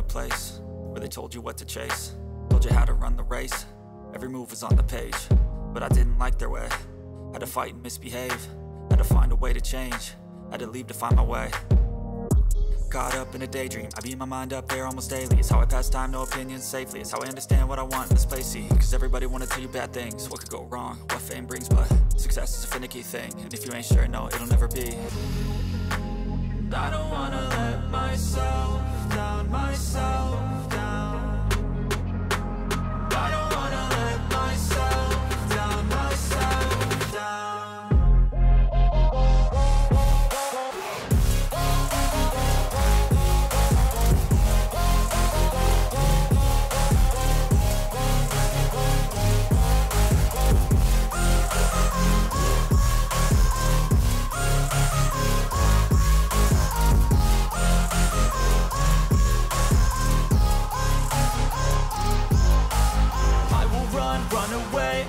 place where they told you what to chase, told you how to run the race. Every move was on the page, but I didn't like their way. Had to fight and misbehave, had to find a way to change, had to leave to find my way. Caught up in a daydream, I beat my mind up there almost daily. It's how I pass time, no opinions safely. It's how I understand what I want in this place, see. Cause everybody wanna tell you bad things, what could go wrong, what fame brings. But success is a finicky thing, and if you ain't sure, no, it'll never be. I don't wanna let myself down, myself down. I don't wanna let myself down, myself down.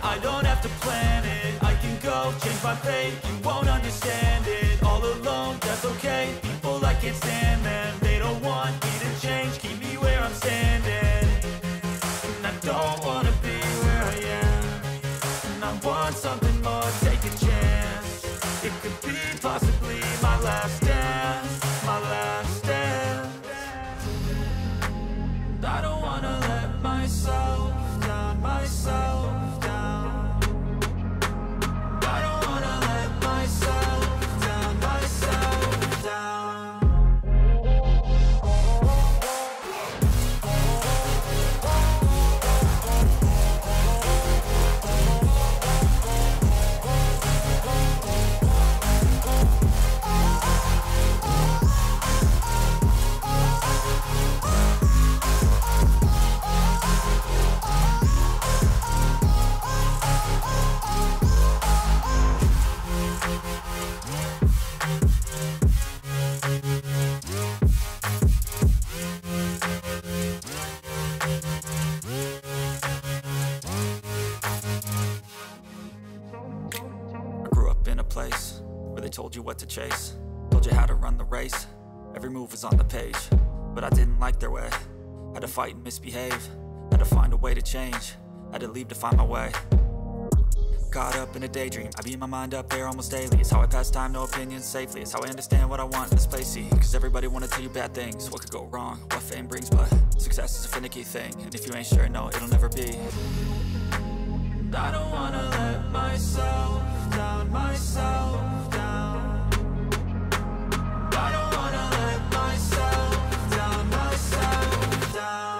I don't have to plan it, I can go change my fate. You won't understand it, all alone, that's okay. People I can't stand, man, they don't want me to change. Keep me where I'm standing, and I don't wanna be where I am. And I want something more, take a chance. It could be possibly my last dance, my last dance. I don't wanna let myself down, myself. Place where they told you what to chase, told you how to run the race. Every move was on the page, but I didn't like their way. Had to fight and misbehave, had to find a way to change, had to leave to find my way. Caught up in a daydream, I beat my mind up there almost daily. It's how I pass time, no opinions safely. It's how I understand what I want in this place, see. Cause everybody wanna tell you bad things, what could go wrong, what fame brings. But success is a finicky thing, and if you ain't sure, no, it'll never be. I don't wanna let myself down, myself down. I don't wanna let myself down, myself down.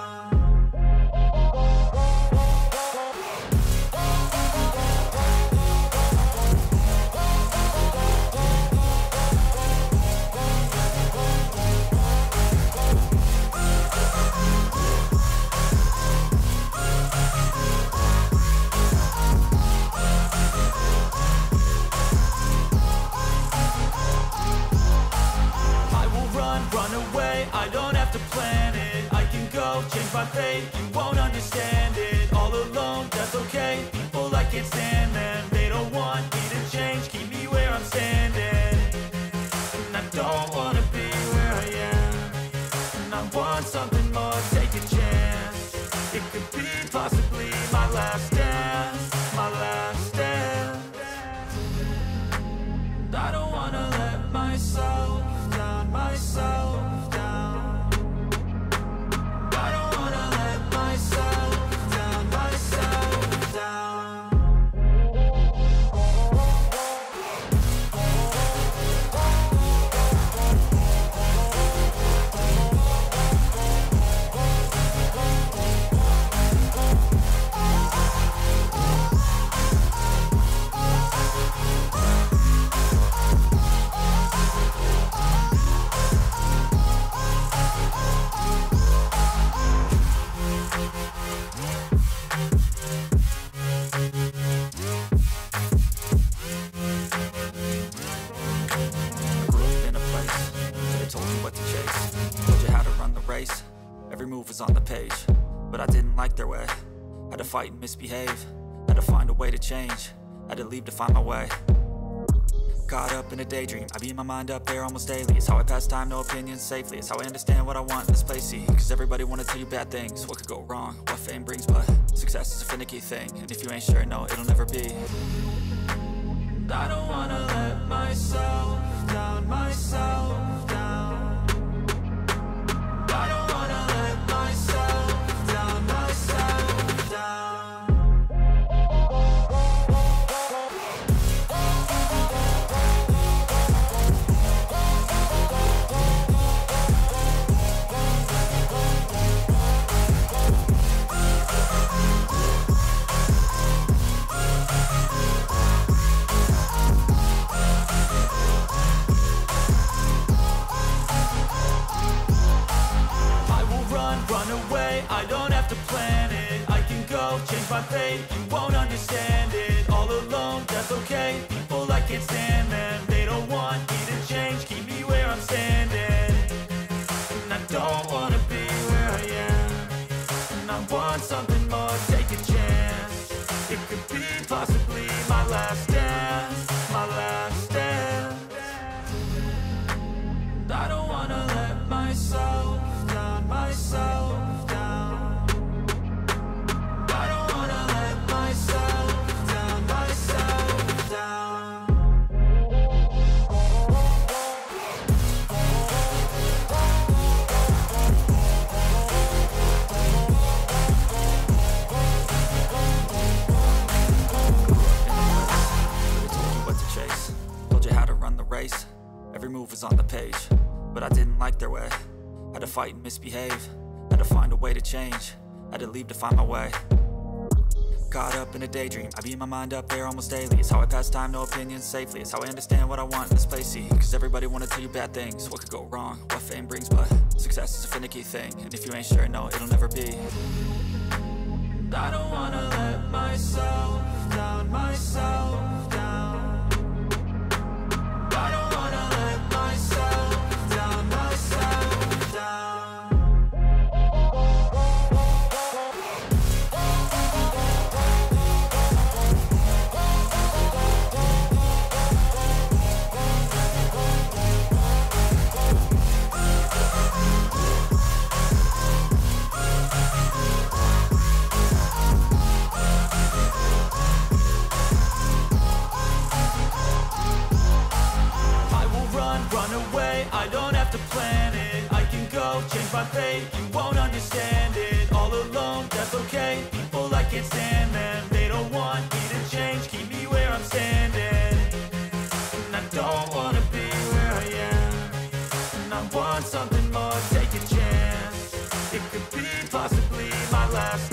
I don't have to plan it, I can go change my fate. You won't understand it, all alone, that's okay. People I can't stand, man, they don't want me to change. Keep me where I'm standing, and I don't wanna be where I am. And I want something more, take a chance. It could be possibly my last dance, my last dance. I don't wanna let myself down, myself. Every move was on the page, but I didn't like their way. Had to fight and misbehave, had to find a way to change, had to leave to find my way. Caught up in a daydream, I beat my mind up there almost daily. It's how I pass time, no opinions safely. It's how I understand what I want in this place, see. Cause everybody wanna tell you bad things. What could go wrong, what fame brings, but success is a finicky thing. And if you ain't sure, no, it'll never be. I don't wanna let myself down, myself down. I don't wanna let myself down, myself down. I don't have to plan it, I can go change my fate. You won't understand it, all alone, that's okay. People I can't stand them, they don't want me to change. Keep me where I'm standing, and I don't wanna be where I am. And I want something more, take a chance. It could be possibly my last dance, my last dance. And I don't wanna let myself down, myself. Every move was on the page, but I didn't like their way. Had to fight and misbehave, had to find a way to change, had to leave to find my way. Caught up in a daydream, I beat my mind up there almost daily. It's how I pass time, no opinions safely. It's how I understand what I want in this place, see. Cause everybody wanna tell you bad things. What could go wrong, what fame brings, but success is a finicky thing. And if you ain't sure, no, it'll never be. I don't wanna let myself down, myself down. I don't wanna let myself down, myself down. I don't have to plan it, I can go change my fate. You won't understand it, all alone, that's okay. People I can't stand them, they don't want me to change. Keep me where I'm standing, and I don't wanna be where I am. And I want something more, take a chance. It could be possibly my last